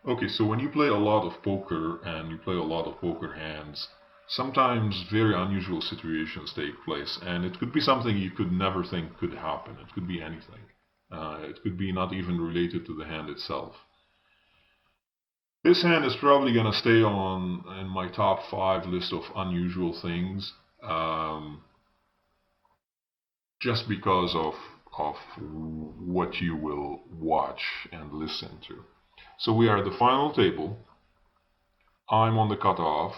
Okay, so when you play a lot of poker and you play a lot of poker hands, sometimes very unusual situations take place, and it could be something you could never think could happen. It could be anything. It could be not even related to the hand itself. This hand is probably gonna stay on in my top five list of unusual things, um, just because of what you will watch and listen to. So we are at the final table. I'm on the cutoff.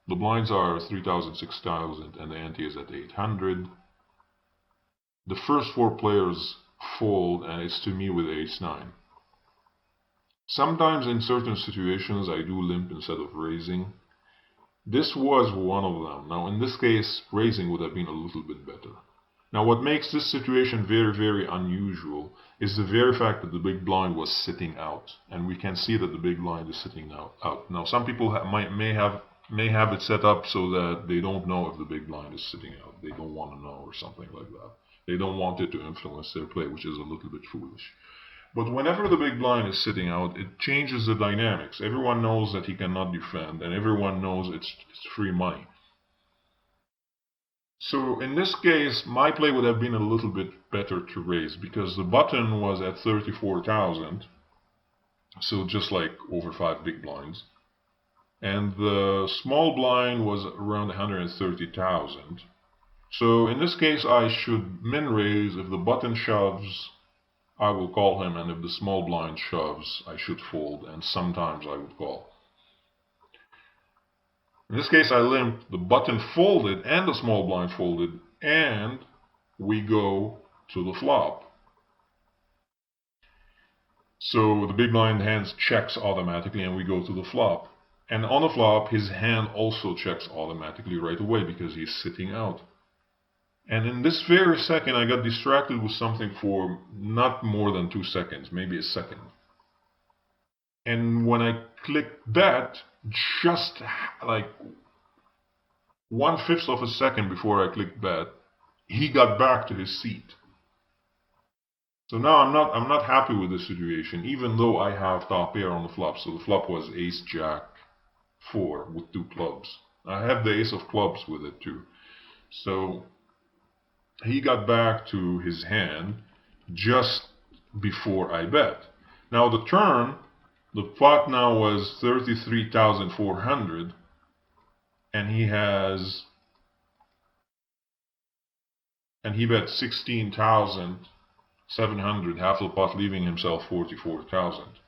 The blinds are 3,000, 6,000, and the ante is at 800. The first four players fold, and it's to me with ace-9. Sometimes in certain situations I do limp instead of raising. This was one of them. Now in this case, raising would have been a little bit better. Now what makes this situation very, very unusual is the very fact that the big blind was sitting out. And we can see that the big blind is sitting out. Now some people may have it set up so that they don't know if the big blind is sitting out. They don't want to know or something like that. They don't want it to influence their play, which is a little bit foolish. But whenever the big blind is sitting out, it changes the dynamics. Everyone knows that he cannot defend, and everyone knows it's free money. So in this case, my play would have been a little bit better to raise because the button was at 34,000, so just like over 5 big blinds. And the small blind was around 130,000. So in this case, I should min raise. If the button shoves, I will call him, and if the small blind shoves, I should fold, and sometimes I would call. In this case, I limped, the button folded, and the small blind folded, and we go to the flop. So the big blind hand checks automatically, and we go to the flop. And on the flop, his hand also checks automatically right away because he's sitting out. And in this very second, I got distracted with something for not more than 2 seconds, maybe a second. And when I clicked bet, just like 1/5 of a second before I clicked bet, he got back to his seat. So now I'm not happy with this situation, even though I have top pair on the flop. So the flop was ace jack 4 with 2 clubs. I have the ace of clubs with it too. So he got back to his hand just before I bet. Now the turn, the pot now was 33,400, and he bet 16,700, half the pot, leaving himself 44,000.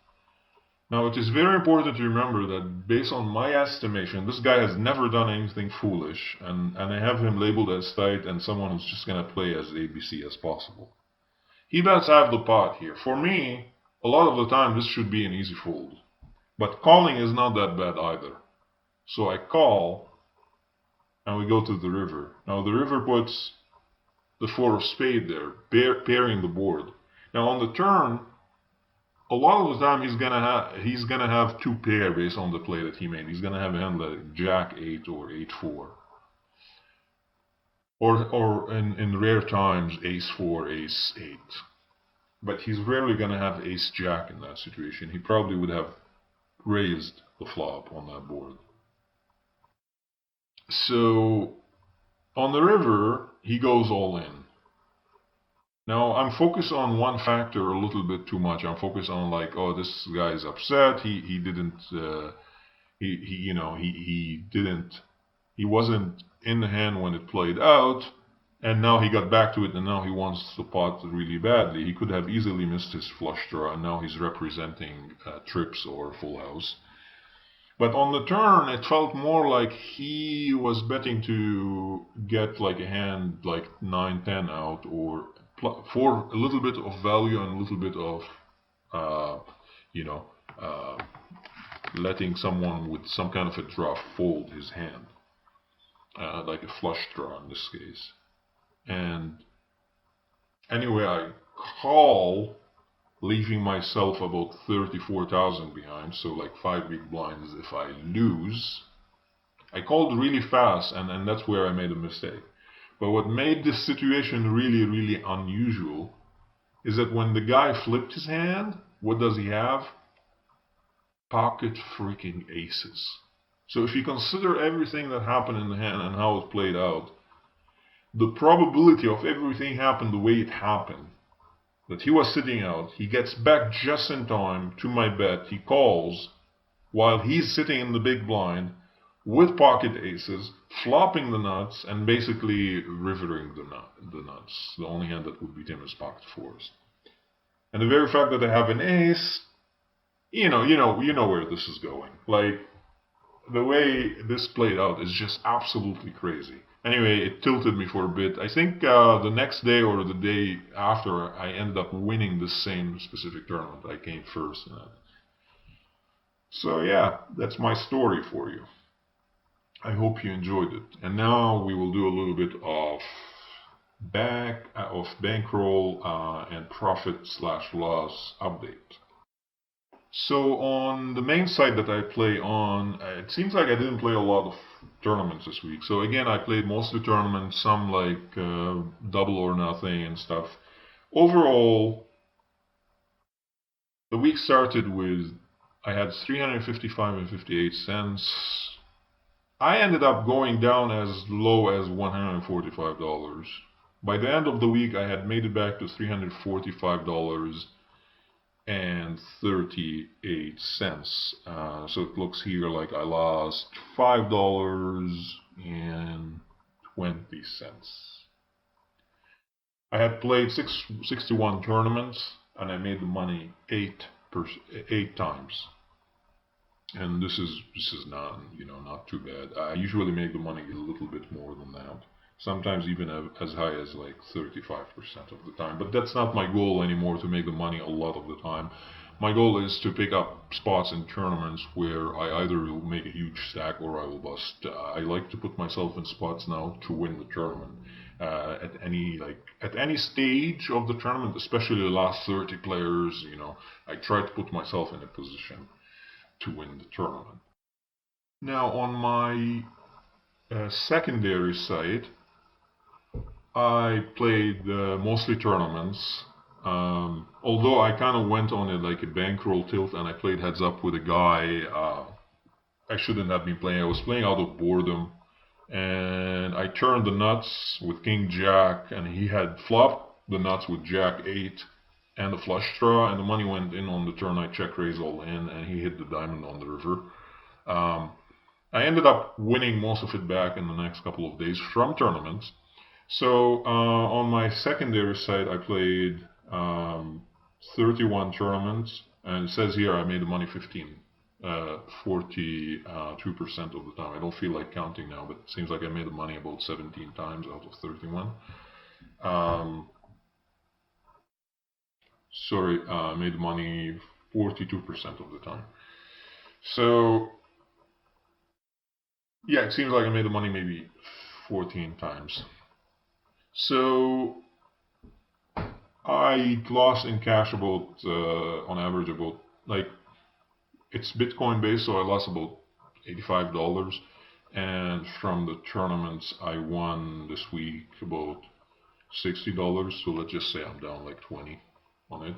Now it is very important to remember that based on my estimation, this guy has never done anything foolish, and I have him labeled as tight and someone who's just going to play as ABC as possible. He bets half the pot here. For me, a lot of the time this should be an easy fold. But calling is not that bad either. So I call, and we go to the river. Now the river puts the 4 of spade there, pairing the board. Now on the turn, a lot of the time he's gonna have 2 pair based on the play that he made. He's gonna have a hand like Jack 8 or 8-4, or in rare times Ace 4, Ace 8. But he's rarely gonna have Ace Jack in that situation. He probably would have raised the flop on that board. So on the river, he goes all in. Now I'm focused on one factor a little bit too much. I'm focused on like, oh, this guy is upset. He didn't he didn't he wasn't in the hand when it played out, and now he got back to it, and now he wants the pot really badly. He could have easily missed his flush draw, and now he's representing trips or full house. But on the turn, it felt more like he was betting to get like a hand like 9-10 out, or for a little bit of value and a little bit of, uh, you know, uh, letting someone with some kind of a draw fold his hand, like a flush draw in this case. And anyway, I call, leaving myself about 34,000 behind, so like 5 big blinds if I lose. I called really fast, and that's where I made a mistake. But what made this situation really, really unusual is that when the guy flipped his hand, what does he have? pocket freaking aces. So if you consider everything that happened in the hand and how it played out, the probability of everything happened the way it happened, that he was sitting out, he gets back just in time to my bet, he calls while he's sitting in the big blind with pocket aces, flopping the nuts and basically rivering the nuts. The only hand that would beat him is pocket fours. And the very fact that I have an ace, you know where this is going. Like, the way this played out is just absolutely crazy. Anyway, it tilted me for a bit. I think the next day or the day after, I ended up winning the same specific tournament. I came first in that. So yeah, that's my story for you. I hope you enjoyed it. And now we will do a little bit of bankroll and profit/loss update. So on the main site that I play on, it seems like I didn't play a lot of tournaments this week. So again, I played mostly tournaments, some like double or nothing and stuff. Overall, the week started with, I had 355 and 58 cents. I ended up going down as low as $145. By the end of the week, I had made it back to $345 and 38 cents. So it looks here like I lost $5.20. I had played 61 tournaments and I made the money eight times. And this is not, not too bad. I usually make the money a little bit more than that. Sometimes even as high as like 35% of the time. But that's not my goal anymore, to make the money a lot of the time. My goal is to pick up spots in tournaments where I either will make a huge stack or I will bust. I like to put myself in spots now to win the tournament. At any stage of the tournament, especially the last 30 players, I try to put myself in a position to win the tournament. Now on my secondary side, I played mostly tournaments, although I kind of went on like a bankroll tilt and I played heads up with a guy I shouldn't have been playing. I was playing out of boredom and I turned the nuts with King Jack and he had flopped the nuts with Jack 8 and the flush draw, and the money went in on the turn. I check raise all in and he hit the diamond on the river. I ended up winning most of it back in the next couple of days from tournaments. So on my secondary side, I played 31 tournaments, and it says here I made the money 42% of the time. I don't feel like counting now, but it seems like I made the money about 17 times out of 31. I made the money 42% of the time. So yeah, it seems like I made the money maybe 14 times. So I lost in cash about, on average, about, like, it's Bitcoin based, so I lost about $85. And from the tournaments, I won this week about $60. So let's just say I'm down like 20 on it.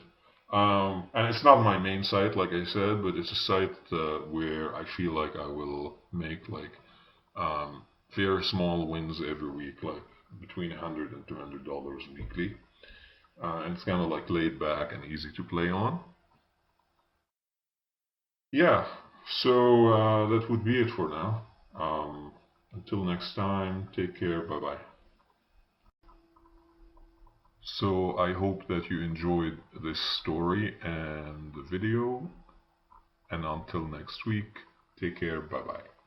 And it's not my main site, like I said, but it's a site where I feel like I will make like very small wins every week, like between $100 and $200 weekly. And it's kind of like laid back and easy to play on. Yeah, so that would be it for now. Until next time, take care, bye bye. So I hope that you enjoyed this story and the video. And until next week, take care, bye bye.